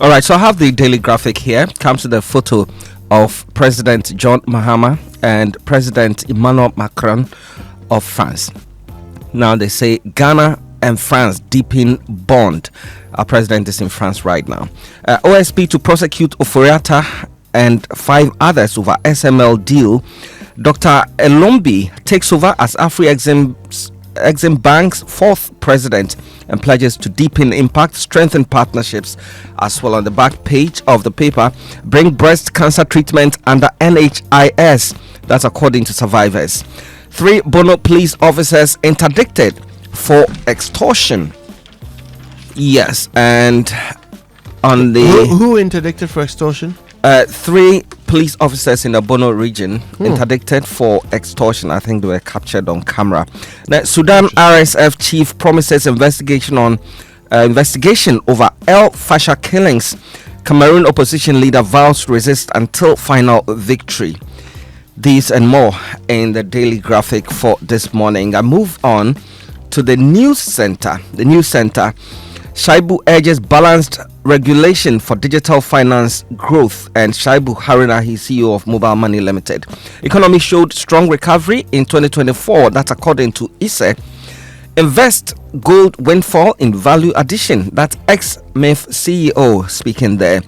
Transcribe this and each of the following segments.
All right, so I have the daily graphic here. Comes with a photo of President John Mahama and President Emmanuel Macron of France. Now they say Ghana and France deepen bond. Our president is in France right now. OSP to prosecute Ofata and 5 others over SML deal. Dr. Elombi takes over as Exim Bank's 4th president and pledges to deepen impact, strengthen partnerships. As well, on the back page of the paper, bring breast cancer treatment under NHIS. That's according to survivors. 3 Bono police officers interdicted for extortion. Yes, and on the who interdicted for extortion? 3 police officers in the Bono region interdicted for extortion. I think they were captured on camera. Now, Sudan RSF chief promises investigation over El Fasher killings. Cameroon opposition leader vows to resist until final victory. These and more in the daily graphic for this morning. I move on to the news center. The news center. Shaibu urges balanced regulation for digital finance growth. And Shaibu Haruna, he's CEO of Mobile Money Limited. Economy showed strong recovery in 2024. That's according to ISE. Invest gold windfall in value addition. That's ex-MIF CEO speaking there.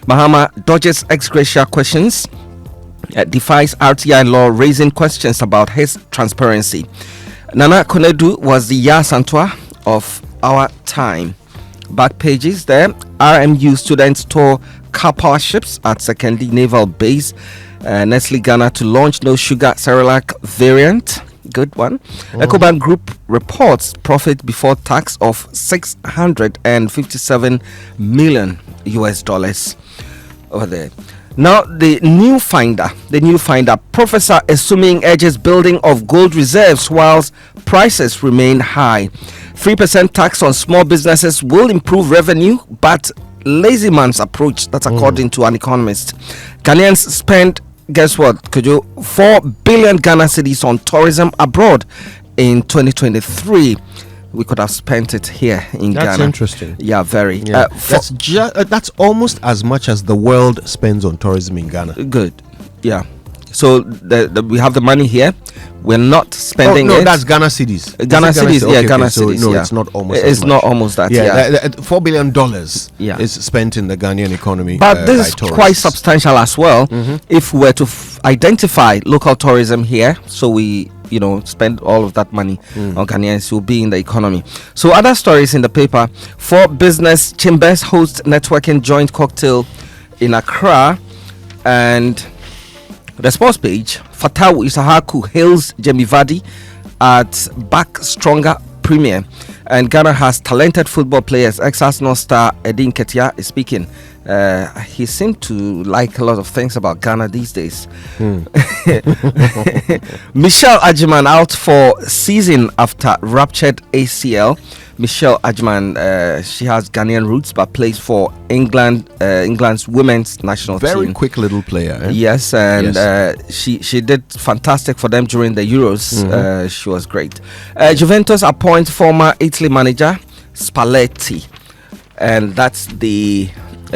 Mahama dodges ex gratia questions. Defies RTI law, raising questions about his transparency. Nana Konedu was the Ya Santwa of our time. Back pages there. RMU students tour car power ships at Sekendi Naval Base. Nestle Ghana to launch no sugar Cerelac variant. Good one. Ecobank Group reports profit before tax of $657 million over there. Now the new finder, Professor Esuming urges building of gold reserves whilst prices remain high. 3% tax on small businesses will improve revenue, but lazy man's approach. That's according to an economist. Ghanaians spend, guess what, Kojo, 4 billion Ghana cedis on tourism abroad in 2023. We could have spent it here in Ghana. That's interesting. Yeah, very. Yeah. That's almost as much as the world spends on tourism in Ghana. Good. Yeah. So we have the money here. We're not spending it. No, that's Ghana cedis. Ghana cedis, yeah, Ghana cedis. No, it's not almost. It's not almost that. Yeah, $4 billion is spent in the Ghanaian economy. But this is quite substantial as well. If we were to identify local tourism here, so we spend all of that money on Ghanaians, will be in the economy. So other stories in the paper: 4 business chambers host networking joint cocktail in Accra, and the sports page, Fatawu Isahaku hails Jamie Vardy at Back Stronger Premier. And Ghana has talented football players. Ex-Arsenal star Edin Ketia is speaking. He seemed to like a lot of things about Ghana these days. Michelle Ajiman out for season after ruptured ACL. Michelle Ajiman, she has Ghanaian roots but plays for England's women's national team. Very quick little player. Yes, and she did fantastic for them during the Euros. She was great. Juventus appoint former Italy manager Spalletti, and that's the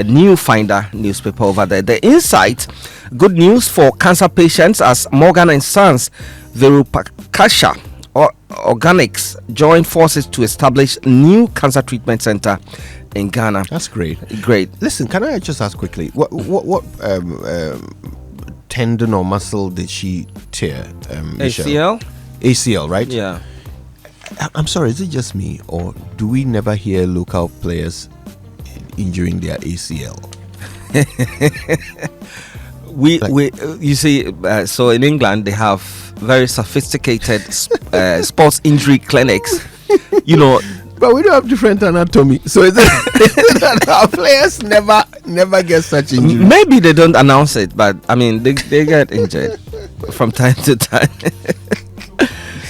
New Finder newspaper over there. The Insight, good news for cancer patients as Morgan and Sons Verupakasha Organics join forces to establish new cancer treatment center in Ghana. That's great. Listen, can I just ask quickly, what tendon or muscle did she tear? ACL, right? Yeah. I'm sorry, is it just me, or do we never hear local players injuring their ACL? You see, so in England they have very sophisticated sports injury clinics. But we don't have different anatomy, so is it that our players never get such injury? Maybe they don't announce it, but I mean they get injured from time to time.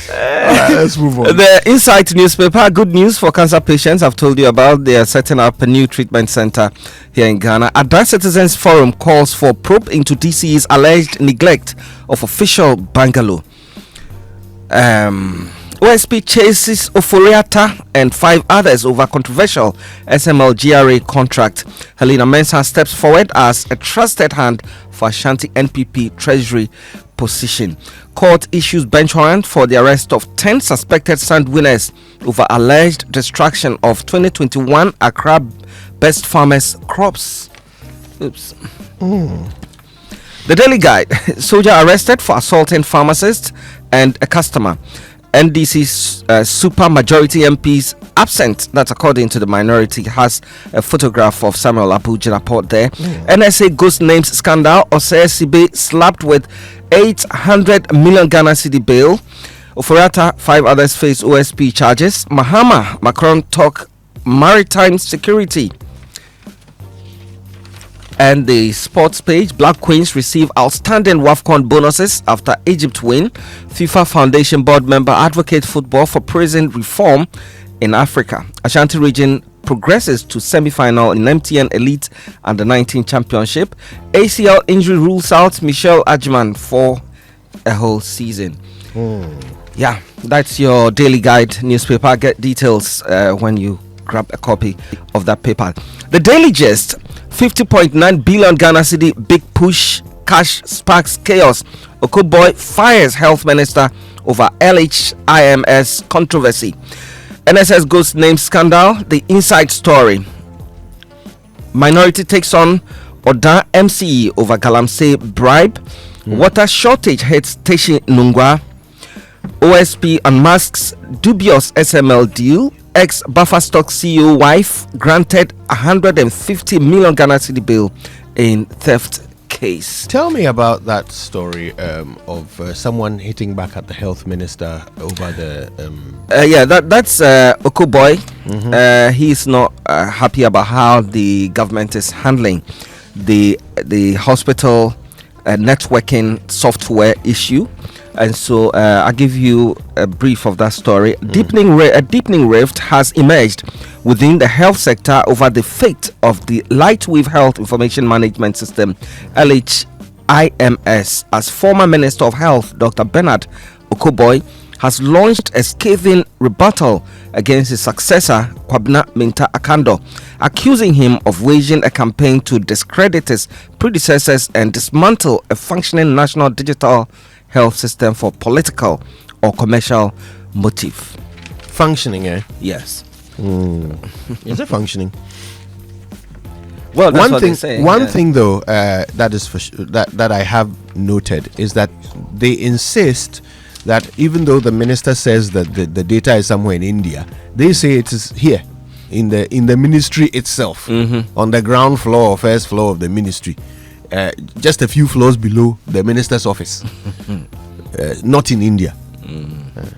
Let's move on. The Insight newspaper, good news for cancer patients. I've told you about. They are setting up a new treatment center here in Ghana. Advanced Citizens Forum calls for probe into DCE's alleged neglect of official bungalow. OSP chases Ofata and 5 others over controversial SML GRA contract. Helena Mensah steps forward as a trusted hand for Ashanti NPP Treasury position. Court issues bench warrant for the arrest of 10 suspected sand winners over alleged destruction of 2021 Accra Best Farmers crops. Oops. The Daily Guide. Soldier arrested for assaulting pharmacist and a customer. NDC's supermajority MPs absent. That's according to the minority. Has a photograph of Samuel Abu Jinaport there. NSA ghost names scandal. Osei Sibe slapped with 800 million Ghana cedi bail. Ofata, 5 others face OSP charges. Mahama, Macron talk maritime security. And the sports page, Black Queens receive outstanding WAFCON bonuses after Egypt win. FIFA Foundation board member advocate football for prison reform in Africa. Ashanti region progresses to semi-final in MTN Elite Under-19 Championship. ACL injury rules out Michelle Ajman for a whole season. Yeah, that's your Daily Guide newspaper. Get details when you grab a copy of that paper. The Daily Gist. 50.9 billion Ghana cedi big push cash sparks chaos. Okoboy fires health minister over LHIMS controversy. NSS ghost name scandal, the inside story. Minority takes on Oda MCE over Galamsey bribe. Water shortage hits Teshi Nungwa. OSP unmasks dubious SML deal. Ex-Buffer Stock CEO wife granted 150 million Ghana cedi bail in theft case. Tell me about that story of someone hitting back at the health minister over the... that's Okoboy. He's not happy about how the government is handling the hospital networking software issue. And so I'll give you a brief of that story. A deepening rift has emerged within the health sector over the fate of the Lightwave Health Information Management System, LHIMS, as former Minister of Health, Dr. Bernard Okoboy, has launched a scathing rebuttal against his successor, Kwabena Minta Akando, accusing him of waging a campaign to discredit his predecessors and dismantle a functioning national digital health system for political or commercial motive. Functioning, eh? Yes. Is it functioning? Well, that's what they say. One thing though, that is for that I have noted is that they insist that even though the minister says that the data is somewhere in India, they say it is here in the ministry itself, on the ground floor or first floor of the ministry. Just a few floors below the minister's office, not in India.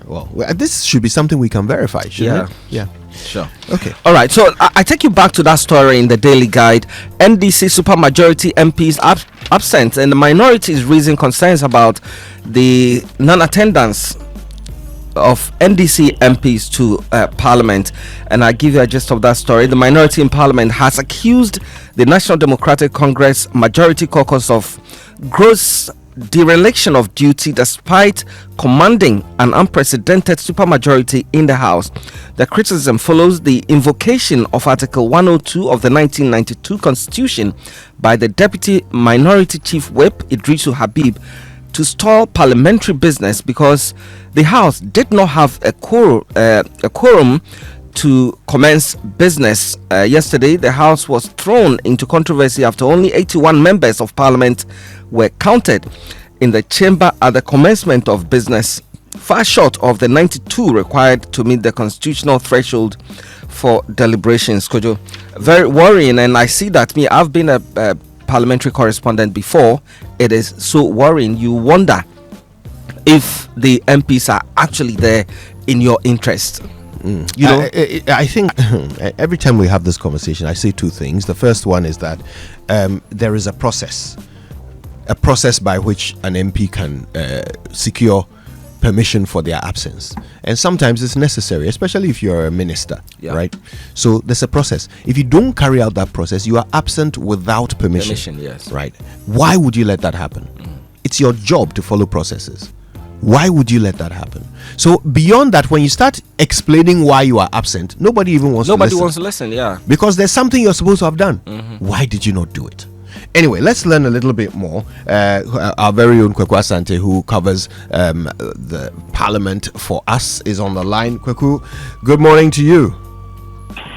Well, this should be something we can verify, shouldn't it? Yeah. Sure. Okay. All right. So I take you back to that story in the Daily Guide. NDC supermajority MPs absent, and the minority is raising concerns about the non-attendance of NDC MPs to Parliament. And I give you a gist of that story. The minority in Parliament has accused the National Democratic Congress Majority Caucus of gross dereliction of duty despite commanding an unprecedented supermajority in the House. The criticism follows the invocation of Article 102 of the 1992 Constitution by the Deputy Minority Chief Whip Idrisu Habib to stall parliamentary business because the House did not have a quorum to commence business. Yesterday, the House was thrown into controversy after only 81 members of Parliament were counted in the chamber at the commencement of business, far short of the 92 required to meet the constitutional threshold for deliberations. Kojo, very worrying, and I see that I've been a parliamentary correspondent before. It is so worrying. You wonder if the MPs are actually there in your interest. You know, I think every time we have this conversation, I say two things. The first one is that there is a process by which an MP can secure permission for their absence, and sometimes it's necessary, especially if you're a minister, right? So there's a process. If you don't carry out that process, you are absent without permission. Yes. Right? Why would you let that happen? It's your job to follow processes. Why would you let that happen? So beyond that, when you start explaining why you are absent, nobody even wants to listen. Nobody wants to listen, yeah. Because there's something you're supposed to have done. Why did you not do it? Anyway, let's learn a little bit more. Our very own Kwesi Asante, who covers the Parliament for us, is on the line. Kweku, good morning to you.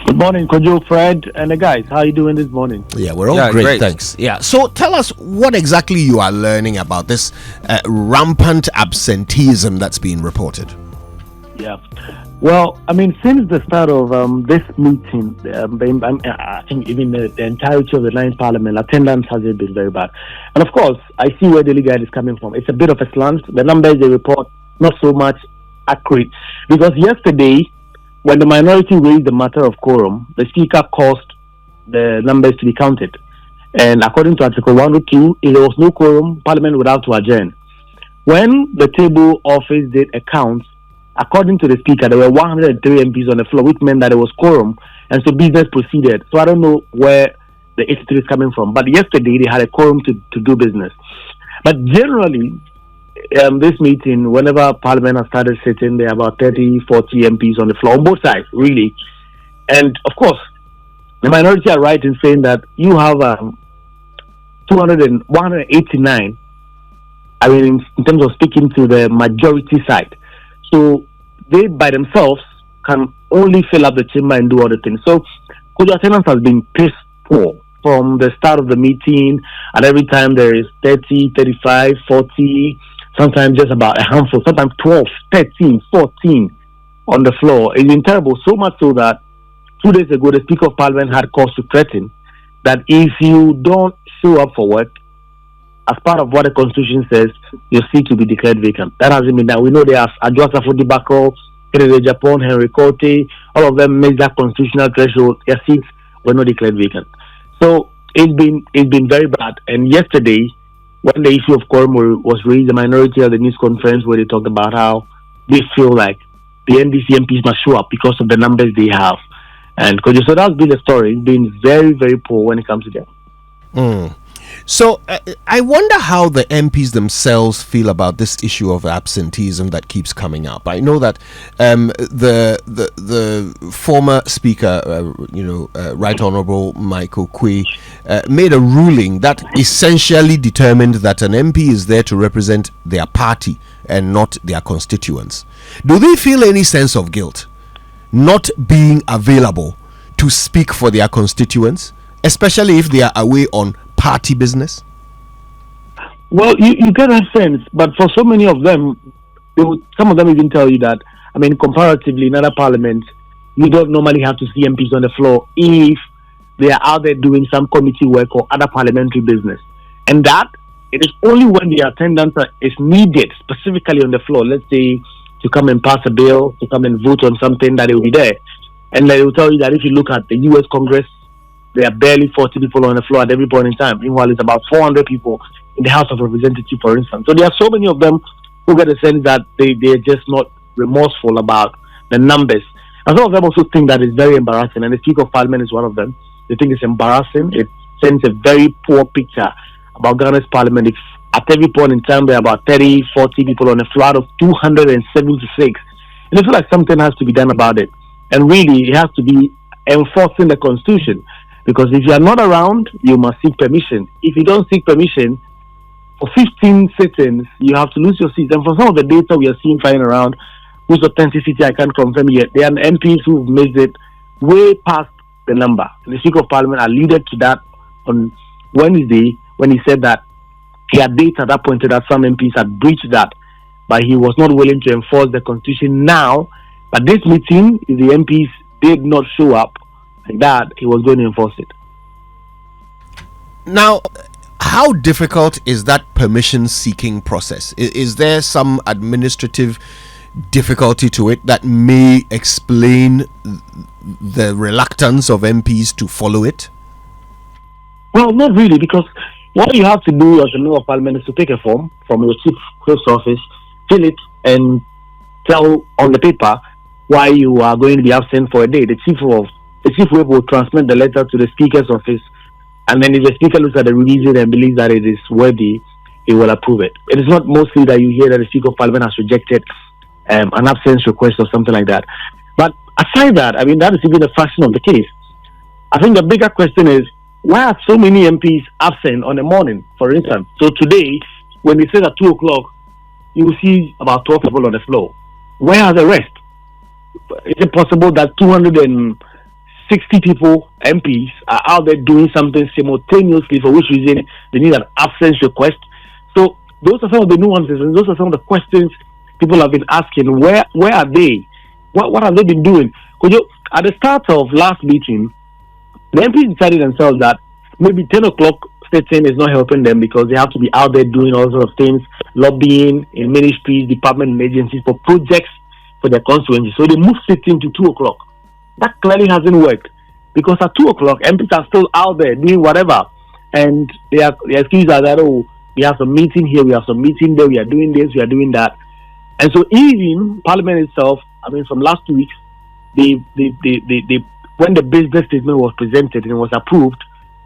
Good morning, Kojo, Fred, and the guys. How are you doing this morning? Yeah, we're all great, thanks. Yeah, so tell us what exactly you are learning about this rampant absenteeism that's being reported. Yeah. Well, I mean, since the start of this meeting, I think even the entirety of the 9th Parliament, attendance has been very bad. And of course, I see where the legal is coming from. It's a bit of a slant. The numbers they report, not so much accurate. Because yesterday, when the minority raised the matter of quorum, the Speaker caused the numbers to be counted. And according to Article 102, if there was no quorum, Parliament would have to adjourn. When the table office did a count, according to the Speaker, there were 103 MPs on the floor, which meant that there was quorum, and so business proceeded. So I don't know where the 83 is coming from. But yesterday, they had a quorum to do business. But generally, this meeting, whenever Parliament has started sitting, there are about 30, 40 MPs on the floor, on both sides, really. And, of course, the minority are right in saying that you have 189, I mean, in terms of speaking to the majority side. So they, by themselves, can only fill up the chamber and do other things. So, Kojo attendance has been piss poor from the start of the meeting, and every time there is 30, 35, 40, sometimes just about a handful, sometimes 12, 13, 14 on the floor. It's been terrible, so much so that 2 days ago, the Speaker of Parliament had cause to threaten that if you don't show up for work, as part of what the Constitution says, your seat will be declared vacant. That hasn't been done. We know there are Adjoa Safo-Dibako, Kennedy Japan, Henry Cote, all of them missed that constitutional threshold. Their seats were not declared vacant. So it's been very bad. And yesterday, when the issue of quorum was raised, the minority at the news conference where they talked about how they feel like the NDC MPs must show up because of the numbers they have. And so that's been the story. It's been very, very poor when it comes to them. So I wonder how the MPs themselves feel about this issue of absenteeism that keeps coming up. I know that the former Speaker, Right Honourable Michael Kwesi, made a ruling that essentially determined that an MP is there to represent their party and not their constituents. Do they feel any sense of guilt not being available to speak for their constituents, especially if they are away on party business? Well, you get that sense, but for so many of them, some of them even tell you that, I mean, comparatively in other parliaments, you don't normally have to see MPs on the floor if they are out there doing some committee work or other parliamentary business. And that, it is only when the attendance is needed, specifically on the floor, let's say to come and pass a bill, to come and vote on something, that they will be there. And they will tell you that if you look at the US Congress, there are barely 40 people on the floor at every point in time. Meanwhile, it's about 400 people in the House of Representatives, for instance. So there are so many of them who get a sense that they're just not remorseful about the numbers. And some of them also think that it's very embarrassing. And the Speaker of Parliament is one of them. They think it's embarrassing. It sends a very poor picture about Ghana's Parliament. If at every point in time, there are about 30, 40 people on the floor out of 276. And I feel like something has to be done about it. And really, it has to be enforcing the Constitution. Because if you are not around, you must seek permission. If you don't seek permission, for 15 sittings, you have to lose your seat. And for some of the data we are seeing flying around, whose authenticity I can't confirm yet, there are MPs who've missed it way past the number. And the Speaker of Parliament alluded to that on Wednesday when he said that he had data that pointed out some MPs had breached that, but he was not willing to enforce the Constitution now. But this meeting, if the MPs did not show up, like that, he was going to enforce it. Now, how difficult is that permission seeking process? Is there some administrative difficulty to it that may explain the reluctance of MPs to follow it? Well, not really, because what you have to do as a member of Parliament is to take a form from your chief clerk's office, fill it, and tell on the paper why you are going to be absent for a day. The chief whip will transmit the letter to the Speaker's office, and then if the Speaker looks at the reason and believes that it is worthy, they will approve it. It is not mostly that you hear that the Speaker of Parliament has rejected an absence request or something like that. But aside that, I mean, that is even a fraction of the case. I think the bigger question is, why are so many MPs absent on the morning, for instance? So today, when they say at 2 o'clock, you will see about 12 people on the floor. Where are the rest? Is it possible that 260 people, MPs, are out there doing something simultaneously, for which reason they need an absence request? So those are some of the nuances, and those are some of the questions people have been asking. Where are they? What have they been doing? Kojo, at the start of last meeting, the MPs decided themselves that maybe 10 o'clock sitting is not helping them because they have to be out there doing all sorts of things, lobbying in ministries, departments, and agencies for projects for their constituency. So they moved sitting to 2 o'clock. That clearly hasn't worked because at 2 o'clock, MPs are still out there doing whatever. And their excuses are that, oh, we have some meeting here, we have some meeting there, we are doing this, we are doing that. And so even Parliament itself, I mean, from last 2 weeks, they when the business statement was presented and it was approved,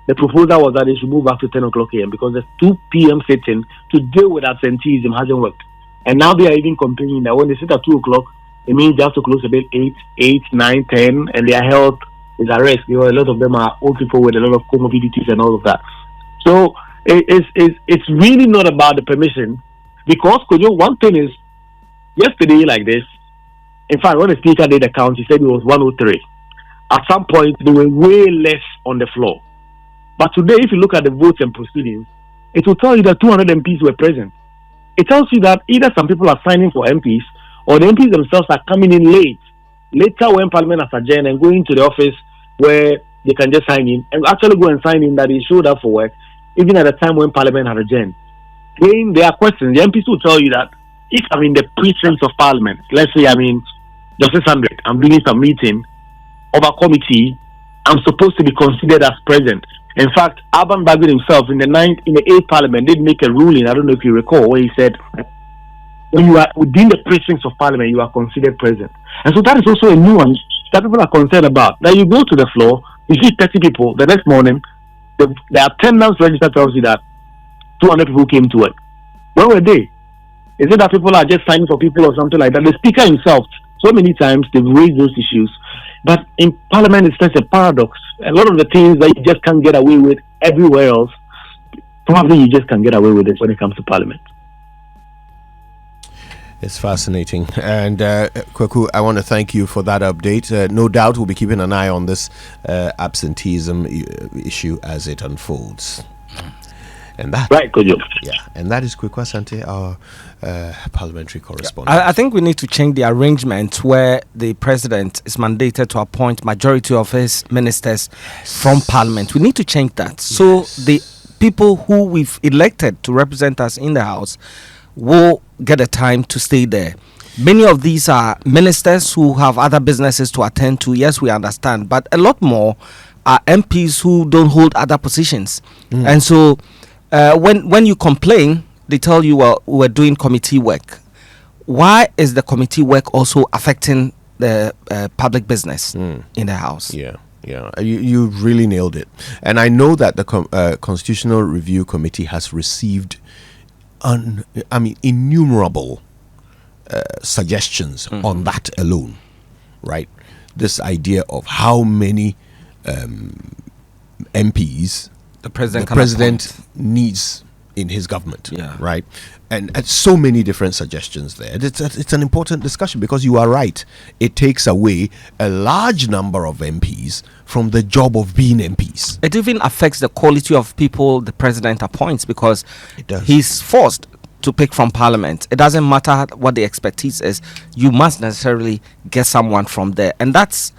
the proposal was that it should move back to 10 o'clock a.m. because the 2 p.m. sitting to deal with absenteeism hasn't worked. And now they are even complaining that when they sit at 2 o'clock, it means they have to close about 8, 9, 10, and their health is at risk. You know, a lot of them are old people with a lot of comorbidities and all of that. So it's really not about the permission, because Kojo, one thing is, yesterday like this, in fact, when the Speaker did the count, he said it was 103. At some point, they were way less on the floor. But today, if you look at the votes and proceedings, it will tell you that 200 MPs were present. It tells you that either some people are signing for MPs or the MPs themselves are coming in late. Later, when Parliament has adjourned and going to the office where they can just sign in and actually go and sign in that they showed up for work, even at the time when Parliament had adjourned. Then there are questions. The MPs will tell you that if I'm in the precincts of Parliament, let's say I'm in Justice 100, I'm doing some meeting of a committee, I'm supposed to be considered as present. In fact, Alban Bagbin himself in the 8th Parliament did make a ruling, I don't know if you recall, where he said, when you are within the precincts of Parliament, you are considered present. And so that is also a nuance that people are concerned about. Now you go to the floor, you see 30 people, the next morning, the attendance register tells you that 200 people came to work. Where were they? Is it that people are just signing for people or something like that? The Speaker himself, so many times, they've raised those issues. But in Parliament, it's such a paradox. A lot of the things that you just can't get away with everywhere else, probably you just can't get away with it when it comes to Parliament. It's fascinating. And Kwaku, I want to thank you for that update. No doubt we'll be keeping an eye on this absenteeism issue as it unfolds. And that, right, Kojo. Yeah, and that is Kwesi Asante, our parliamentary correspondent. I think we need to change the arrangement where the president is mandated to appoint majority of his ministers from Parliament. We need to change that. Yes. So the people who we've elected to represent us in the House will get a time to stay there. Many of these are ministers who have other businesses to attend to. Yes, we understand. But a lot more are MPs who don't hold other positions. And so when you complain, they tell you, well, we're doing committee work. Why is the committee work also affecting the public business in the House? Yeah, you really nailed it. And I know that the Constitutional Review Committee has received innumerable suggestions on that alone, right? This idea of how many MPs the president needs in his government, right? And so many different suggestions there. It's an important discussion because you are right. It takes away a large number of MPs from the job of being MPs. It even affects the quality of people the president appoints because he's forced to pick from Parliament. It doesn't matter what the expertise is. You must necessarily get someone from there. And that's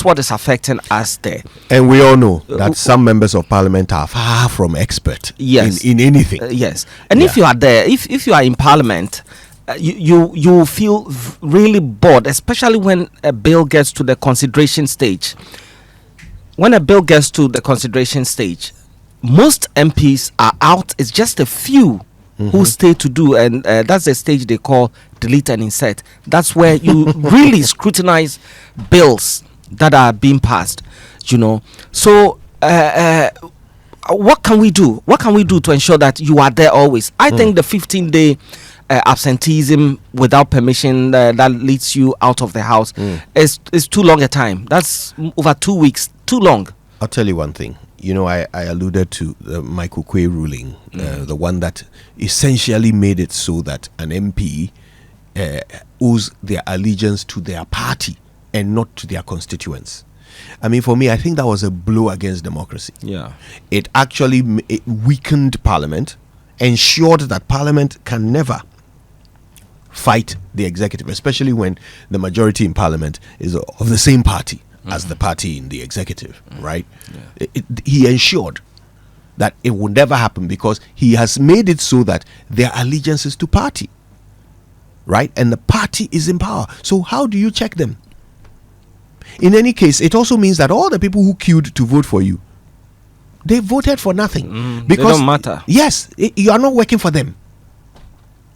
what is affecting us there. And we all know that some members of Parliament are far from expert in anything. Yes. And if you are there, if you are in Parliament, you feel really bored, especially when a bill gets to the consideration stage. When a bill gets to the consideration stage, most MPs are out. It's just a few who stay to do, and that's the stage they call delete and insert. That's where you really scrutinize bills that are being passed, So what can we do? What can we do to ensure that you are there always? I think the 15-day absenteeism without permission that leads you out of the house is too long a time. That's over 2 weeks. Too long. I'll tell you one thing. You know, I alluded to the Michael Quay ruling, the one that essentially made it so that an MP owes their allegiance to their party and not to their constituents. I mean, for me, I think that was a blow against democracy. Yeah. It actually it weakened Parliament, ensured that Parliament can never fight the executive, especially when the majority in Parliament is of the same party as the party in the executive, right? Yeah. He ensured that it would never happen because he has made it so that their allegiance is to party, right? And the party is in power. So how do you check them? In any case, it also means that all the people who queued to vote for you, they voted for nothing. Because they don't matter. Yes, you are not working for them.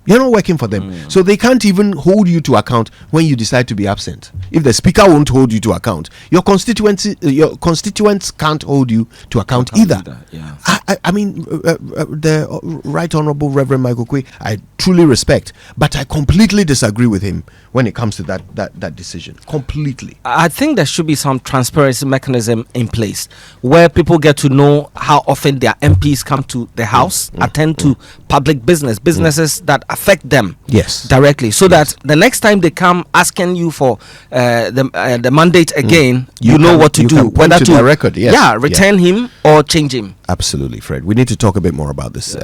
You're not working for them. So they can't even hold you to account when you decide to be absent. If the speaker won't hold you to account, your constituents can't hold you to account either. Yeah. I mean, the Right Honorable Reverend Michael Quay, I truly respect, but I completely disagree with him when it comes to that decision. Completely. I think there should be some transparency mechanism in place where people get to know how often their MPs come to the house, attend to public businesses that affect them directly, so that the next time they come asking you for the mandate again, you know what to do, whether to the record, return him or change him. Absolutely, Fred. We need to talk a bit more about this